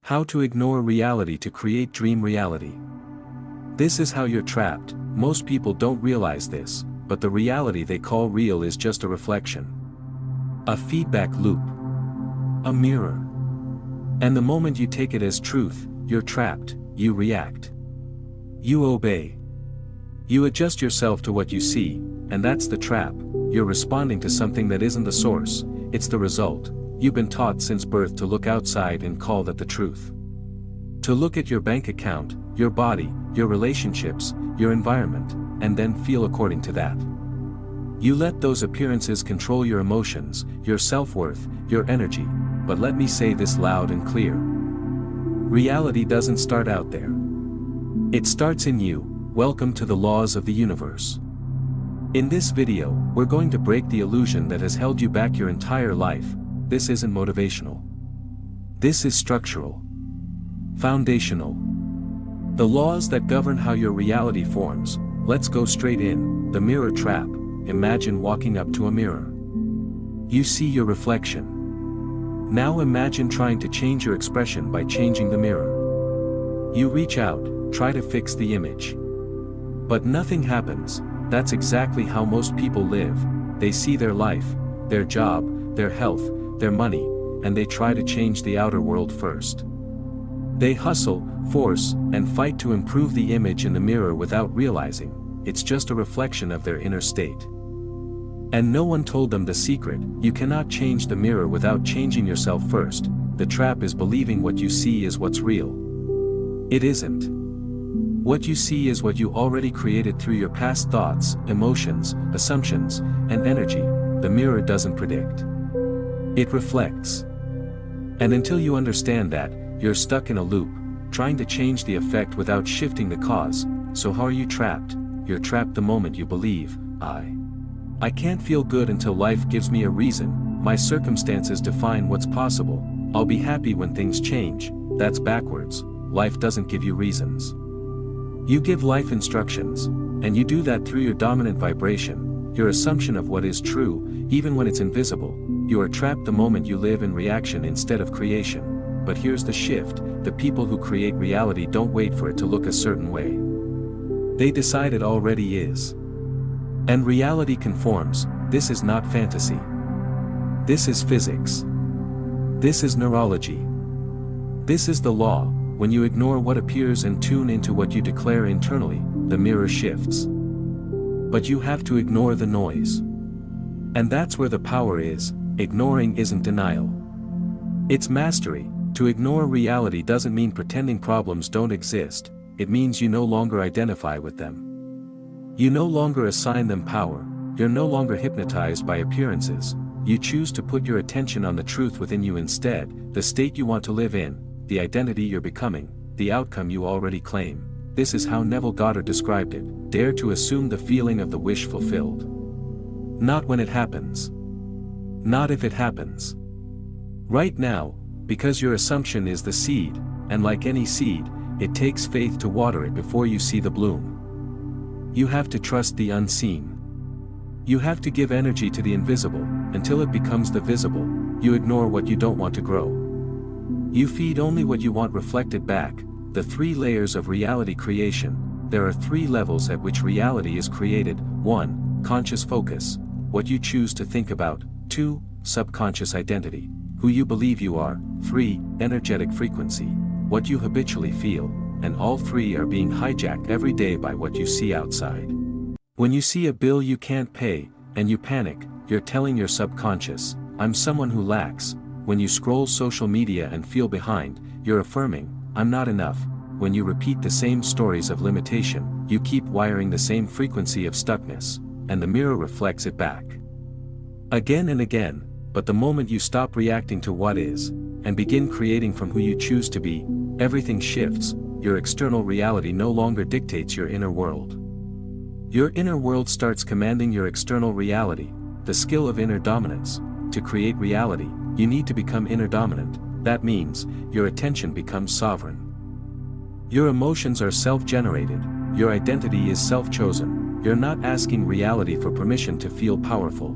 How to ignore reality to create dream reality. This is how you're trapped. Most people don't realize this, but the reality they call real is just a reflection. A feedback loop. A mirror. And the moment you take it as truth, you're trapped. You react. You obey. You adjust yourself to what you see, and that's the trap. You're responding to something that isn't the source, it's the result. You've been taught since birth to look outside and call that the truth. To look at your bank account, your body, your relationships, your environment, and then feel according to that. You let those appearances control your emotions, your self-worth, your energy, but let me say this loud and clear. Reality doesn't start out there. It starts in you. Welcome to the laws of the universe. In this video, we're going to break the illusion that has held you back your entire life. This isn't motivational. This is structural. Foundational. The laws that govern how your reality forms. Let's go straight in. The mirror trap. Imagine walking up to a mirror. You see your reflection. Now imagine trying to change your expression by changing the mirror. You reach out, try to fix the image. But nothing happens. That's exactly how most people live. They see their life, their job, their health, their money, and they try to change the outer world first. They hustle, force, and fight to improve the image in the mirror without realizing it's just a reflection of their inner state. And no one told them the secret. You cannot change the mirror without changing yourself first. The trap is believing what you see is what's real. It isn't. What you see is what you already created through your past thoughts, emotions, assumptions, and energy. The mirror doesn't predict. It reflects. And until you understand that, you're stuck in a loop, trying to change the effect without shifting the cause. So how are you trapped? You're trapped the moment you believe, I can't feel good until life gives me a reason. My circumstances define what's possible. I'll be happy when things change. That's backwards. Life doesn't give you reasons. You give life instructions, and you do that through your dominant vibration, your assumption of what is true, even when it's invisible. You are trapped the moment you live in reaction instead of creation. But here's the shift: the people who create reality don't wait for it to look a certain way. They decide it already is. And reality conforms. This is not fantasy. This is physics. This is neurology. This is the law. When you ignore what appears and tune into what you declare internally, the mirror shifts. But you have to ignore the noise. And that's where the power is. Ignoring isn't denial. It's mastery. To ignore reality doesn't mean pretending problems don't exist. It means you no longer identify with them. You no longer assign them power. You're no longer hypnotized by appearances. You choose to put your attention on the truth within you instead, the state you want to live in, the identity you're becoming, the outcome you already claim. This is how Neville Goddard described it: dare to assume the feeling of the wish fulfilled. Not when it happens. Not if it happens. Right now, because your assumption is the seed, and like any seed, it takes faith to water it before you see the bloom. You have to trust the unseen. You have to give energy to the invisible, until it becomes the visible. You ignore what you don't want to grow. You feed only what you want reflected back. The 3 layers of reality creation. There are 3 levels at which reality is created. 1. Conscious focus. What you choose to think about. 2. Subconscious identity. Who you believe you are. 3. Energetic frequency. What you habitually feel. And all 3 are being hijacked every day by what you see outside. When you see a bill you can't pay, and you panic, you're telling your subconscious, I'm someone who lacks. When you scroll social media and feel behind, you're affirming, I'm not enough. When you repeat the same stories of limitation, you keep wiring the same frequency of stuckness, and the mirror reflects it back. Again and again. But the moment you stop reacting to what is, and begin creating from who you choose to be, everything shifts. Your external reality no longer dictates your inner world. Your inner world starts commanding your external reality, the skill of inner dominance. To create reality, you need to become inner dominant. That means, your attention becomes sovereign. Your emotions are self-generated, your identity is self-chosen. You're not asking reality for permission to feel powerful.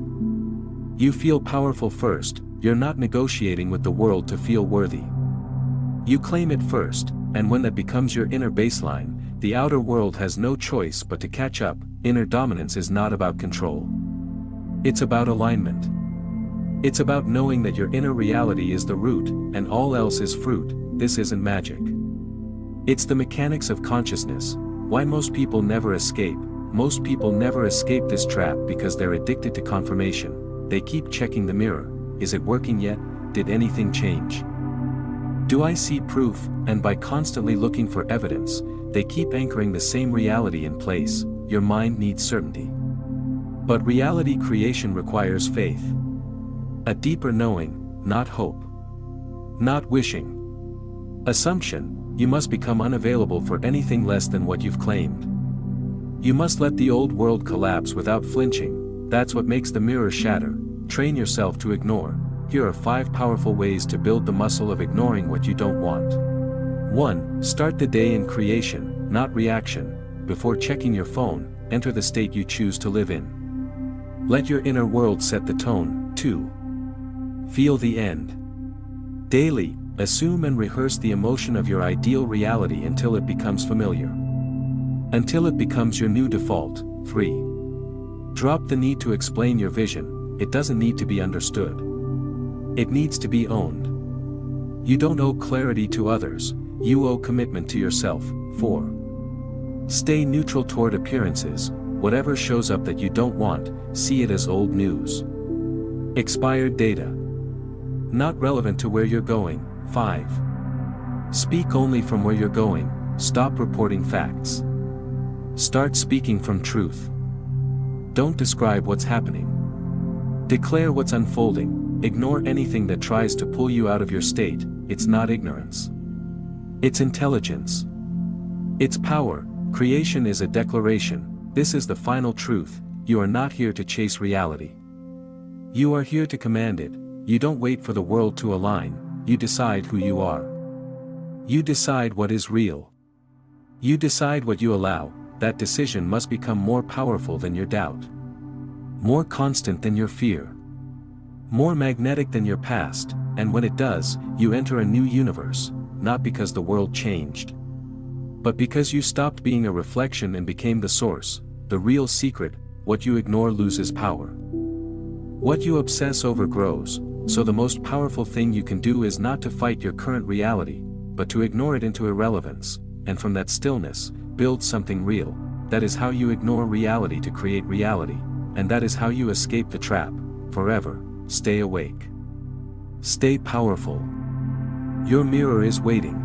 You feel powerful first. You're not negotiating with the world to feel worthy. You claim it first, and when that becomes your inner baseline, the outer world has no choice but to catch up. Inner dominance is not about control. It's about alignment. It's about knowing that your inner reality is the root, and all else is fruit. This isn't magic. It's the mechanics of consciousness. Why most people never escape. Most people never escape this trap because they're addicted to confirmation. They keep checking the mirror. Is it working yet? Did anything change? Do I see proof? And by constantly looking for evidence, they keep anchoring the same reality in place. Your mind needs certainty. But reality creation requires faith. A deeper knowing, not hope. Not wishing. Assumption. You must become unavailable for anything less than what you've claimed. You must let the old world collapse without flinching. That's what makes the mirror shatter. Train yourself to ignore. Here are 5 powerful ways to build the muscle of ignoring what you don't want. 1. Start the day in creation, not reaction. Before checking your phone, enter the state you choose to live in. Let your inner world set the tone. 2. Feel the end. Daily, assume and rehearse the emotion of your ideal reality until it becomes familiar. Until it becomes your new default. 3. Drop the need to explain your vision. It doesn't need to be understood. It needs to be owned. You don't owe clarity to others, you owe commitment to yourself. 4. Stay neutral toward appearances. Whatever shows up that you don't want, see it as old news. Expired data. Not relevant to where you're going. 5. Speak only from where you're going. Stop reporting facts. Start speaking from truth. Don't describe what's happening. Declare what's unfolding. Ignore anything that tries to pull you out of your state. It's not ignorance. It's intelligence. It's power. Creation is a declaration. This is the final truth. You are not here to chase reality. You are here to command it. You don't wait for the world to align. You decide who you are. You decide what is real. You decide what you allow. That decision must become more powerful than your doubt. More constant than your fear. More magnetic than your past, and when it does, you enter a new universe, not because the world changed, but because you stopped being a reflection and became the source. The real secret: what you ignore loses power. What you obsess over grows, so the most powerful thing you can do is not to fight your current reality, but to ignore it into irrelevance, and from that stillness, build something real. That is how you ignore reality to create reality, and that is how you escape the trap, forever. Stay awake. Stay powerful. Your mirror is waiting.